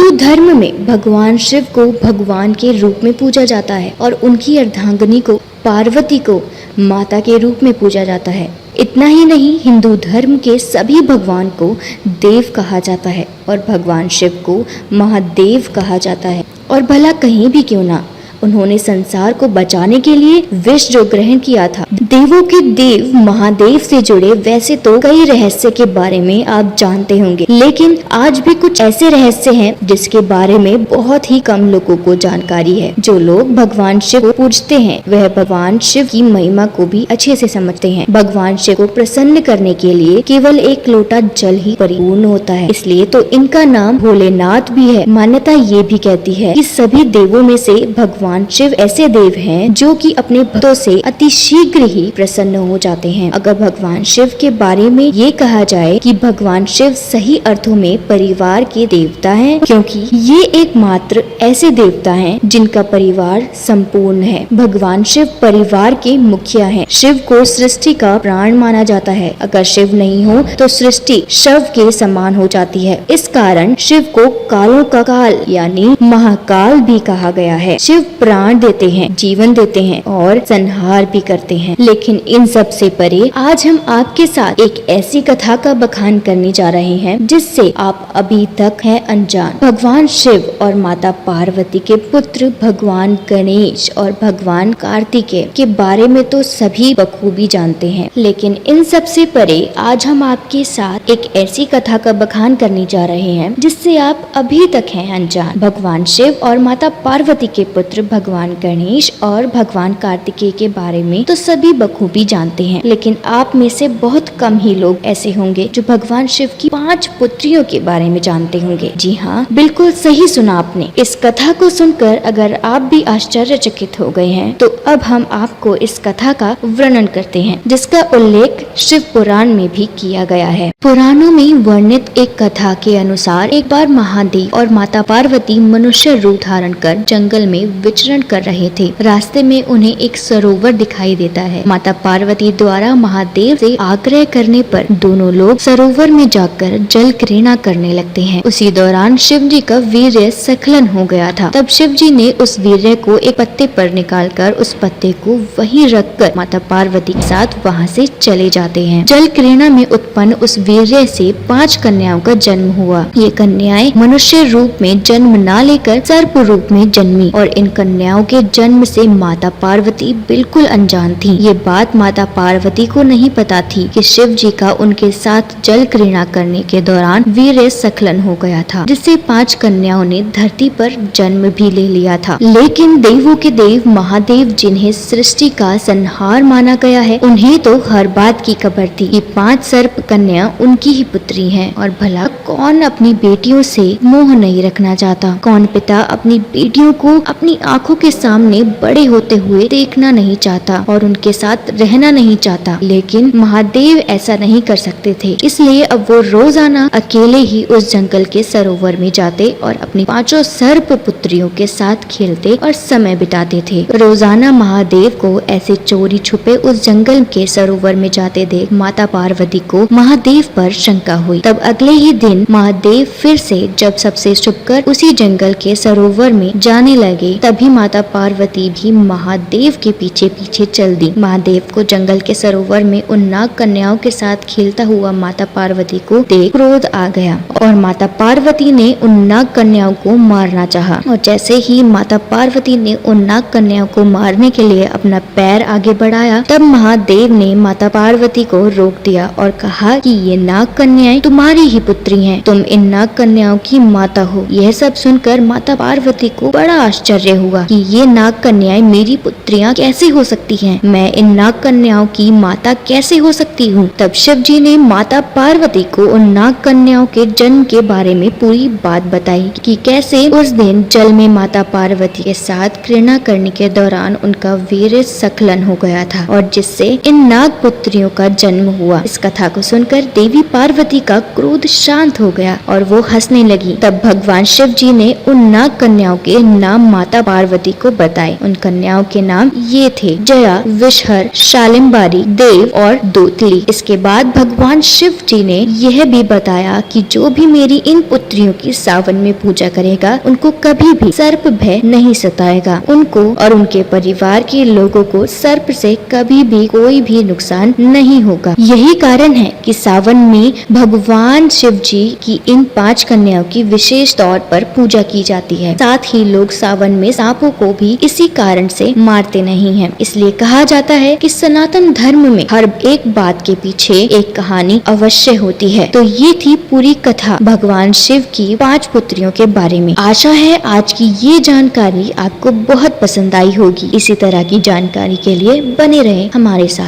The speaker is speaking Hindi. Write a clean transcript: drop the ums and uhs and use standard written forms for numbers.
हिंदू धर्म में भगवान शिव को भगवान के रूप में पूजा जाता है और उनकी अर्धांगिनी को पार्वती को माता के रूप में पूजा जाता है। इतना ही नहीं, हिंदू धर्म के सभी भगवान को देव कहा जाता है और भगवान शिव को महादेव कहा जाता है। और भला कहीं भी क्यों ना, उन्होंने संसार को बचाने के लिए विष जो ग्रहण किया था। देवों के देव महादेव से जुड़े वैसे तो कई रहस्य के बारे में आप जानते होंगे, लेकिन आज भी कुछ ऐसे रहस्य हैं जिसके बारे में बहुत ही कम लोगों को जानकारी है। जो लोग भगवान शिव को पूजते हैं वह भगवान शिव की महिमा को भी अच्छे से समझते हैं। भगवान शिव को प्रसन्न करने के लिए केवल एक लोटा जल ही परिपूर्ण होता है, इसलिए तो इनका नाम भोलेनाथ भी है। मान्यता ये भी कहती है कि सभी देवों में से भगवान शिव ऐसे देव हैं जो कि अपने भक्तों से अति शीघ्र ही प्रसन्न हो जाते हैं। अगर भगवान शिव के बारे में ये कहा जाए कि भगवान शिव सही अर्थों में परिवार के देवता हैं, क्योंकि ये एकमात्र ऐसे देवता हैं जिनका परिवार संपूर्ण है। भगवान शिव परिवार के मुखिया हैं। शिव को सृष्टि का प्राण माना जाता है। अगर शिव नहीं हो तो सृष्टि शव के समान हो जाती है। इस कारण शिव को कालों का काल यानी महाकाल भी कहा गया है। शिव प्राण देते हैं, जीवन देते हैं और संहार भी करते हैं। लेकिन इन सब से परे आज हम आपके साथ एक ऐसी कथा का बखान करने जा रहे हैं जिससे आप अभी तक हैं अनजान। भगवान शिव और माता पार्वती के पुत्र भगवान गणेश और भगवान कार्तिकेय के बारे में तो सभी बखूबी जानते हैं, लेकिन इन सब से परे आज हम आपके साथ एक ऐसी कथा का बखान करने जा रहे हैं जिससे आप अभी तक हैं अनजान। भगवान शिव और माता पार्वती के पुत्र भगवान गणेश और भगवान कार्तिकेय के बारे में तो सभी बखूबी जानते हैं, लेकिन आप में से बहुत कम ही लोग ऐसे होंगे जो भगवान शिव की 5 पुत्रियों के बारे में जानते होंगे। जी हाँ, बिल्कुल सही सुना आपने। इस कथा को सुनकर अगर आप भी आश्चर्यचकित हो गए हैं तो अब हम आपको इस कथा का वर्णन करते हैं जिसका उल्लेख शिव पुराण में भी किया गया है। पुराणों में वर्णित एक कथा के अनुसार एक बार महादेव और माता पार्वती मनुष्य रूप धारण कर जंगल में विचरण कर रहे थे। रास्ते में उन्हें एक सरोवर दिखाई देता है। माता पार्वती द्वारा महादेव से आग्रह करने पर दोनों लोग सरोवर में जाकर जल क्रीड़ा करने लगते हैं। उसी दौरान शिव जी का वीर्य स्खलन हो गया था। तब शिव जी ने उस वीर्य को एक पत्ते पर निकालकर उस पत्ते को वहीं रखकर माता पार्वती के साथ वहां से चले जाते हैं। जल क्रीड़ा में उत्पन्न उस वीर्य से 5 कन्याओं का जन्म हुआ। ये कन्याएं मनुष्य रूप में जन्म न लेकर सर्प रूप में जन्मी और इन कन्याओं के जन्म से माता पार्वती बिल्कुल अनजान थी। ये बात माता पार्वती को नहीं पता थी कि शिव जी का उनके साथ जल क्रीड़ा करने के दौरान वीर्य स्खलन हो गया था, जिससे 5 कन्याओं ने धरती पर जन्म भी ले लिया था। लेकिन देवों के देव महादेव, जिन्हें सृष्टि का संहार माना गया है, उन्हें तो हर बात की खबर थी कि 5 सर्प कन्या उनकी ही पुत्री हैं। और भला कौन अपनी बेटियों से मोह नहीं रखना चाहता? कौन पिता अपनी बेटियों को अपनी आंखों के सामने बड़े होते हुए देखना नहीं चाहता और उनके साथ रहना नहीं चाहता? लेकिन महादेव ऐसा नहीं कर सकते थे, इसलिए अब वो रोजाना अकेले ही उस जंगल के सरोवर में जाते और अपनी 5 सर्प पुत्रियों के साथ खेलते और समय बिताते थे। रोजाना महादेव को ऐसे चोरी छुपे उस जंगल के सरोवर में जाते देख माता पार्वती को महादेव पर शंका हुई। तब अगले ही दिन महादेव फिर से जब सबसे छुपकर उसी जंगल के सरोवर में जाने लगे, तभी माता पार्वती भी महादेव के पीछे पीछे चल दी। महादेव को जंगल के सरोवर में उन नाग कन्याओं के साथ खेलता हुआ माता पार्वती को देख क्रोध आ गया और माता पार्वती ने उन नाग कन्याओं को मारना चाहा। और जैसे ही माता पार्वती ने उन नाग कन्याओं को मारने के लिए अपना पैर आगे बढ़ाया, तब महादेव ने माता पार्वती को रोक दिया और कहा कि ये नाग कन्याएं तुम्हारी ही पुत्री हैं, तुम इन नाग कन्याओं की माता हो। यह सब सुनकर माता पार्वती को बड़ा आश्चर्य हुआ कि ये नाग कन्याएं मेरी पुत्रियां कैसे हो सकती हैं? मैं इन नाग कन्याओं की माता कैसे हो सकती हूँ? तब शिव जी ने माता पार्वती को उन नाग कन्याओं के जन्म के बारे में पूरी बात बताई कि कैसे उस दिन जल में माता पार्वती के साथ क्रीड़ा करने के दौरान उनका वीर्य स्खलन हो गया था और जिससे इन नाग पुत्रियों का जन्म हुआ। इस कथा को सुनकर देवी पार्वती का क्रोध शांत हो गया और वो हंसने लगी। तब भगवान शिव जी ने उन नाग कन्याओं के नाम माता पार्वती को बताए। उन कन्याओं के नाम ये थे: जया, विषहर, शालिम्बारी, देव और दूतली। इसके बाद भगवान शिव जी ने यह भी बताया कि जो भी मेरी इन पुत्रियों की सावन में पूजा करेगा उनको कभी भी सर्प भय नहीं सताएगा। उनको और उनके परिवार के लोगों को सर्प से कभी भी कोई भी नुकसान नहीं होगा। यही कारण है कि सावन में भगवान शिव जी की इन 5 कन्याओं की विशेष तौर पर पूजा की जाती है। साथ ही लोग सावन में सांपों को भी इसी कारण से मारते नहीं हैं। इसलिए कहा जाता है कि सनातन धर्म में हर एक बात के पीछे एक कहानी अवश्य होती है। तो ये थी पूरी कथा भगवान शिव की 5 पुत्रियों के बारे में। आशा है आज की ये जानकारी आपको बहुत पसंद आई होगी। इसी तरह की जानकारी के लिए बने रहें हमारे साथ।